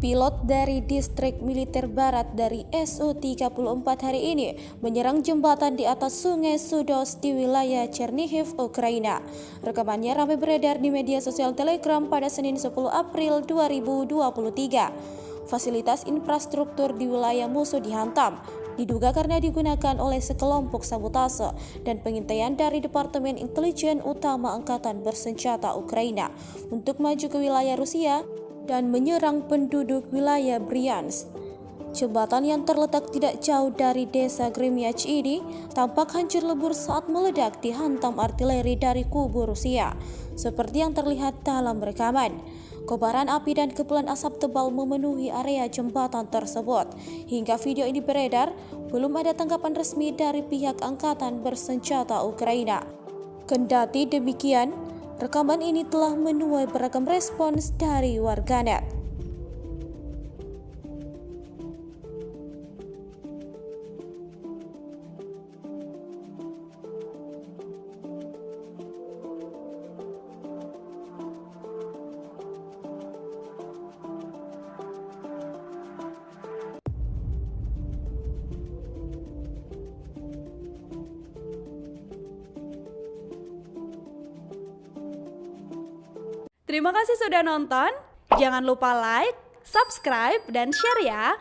Pilot dari distrik militer barat dari Su-34 hari ini menyerang jembatan di atas sungai Sudos di wilayah Chernihiv, Ukraina. Rekamannya ramai beredar di media sosial Telegram pada Senin 10 April 2023. Fasilitas infrastruktur di wilayah musuh dihantam, diduga karena digunakan oleh sekelompok sabotase dan pengintaian dari Departemen Intelijen Utama Angkatan Bersenjata Ukraina untuk maju ke wilayah Rusia dan menyerang penduduk wilayah Bryansk. Jembatan yang terletak tidak jauh dari desa Gremiach ini tampak hancur lebur saat meledak dihantam artileri dari kubu Rusia, seperti yang terlihat dalam rekaman. Kobaran api dan kepulan asap tebal memenuhi area jembatan tersebut. Hingga video ini beredar, belum ada tanggapan resmi dari pihak Angkatan Bersenjata Ukraina. Kendati demikian, rekaman ini telah menuai beragam respons dari warganet. Terima kasih sudah nonton. Jangan lupa like, subscribe, dan share ya.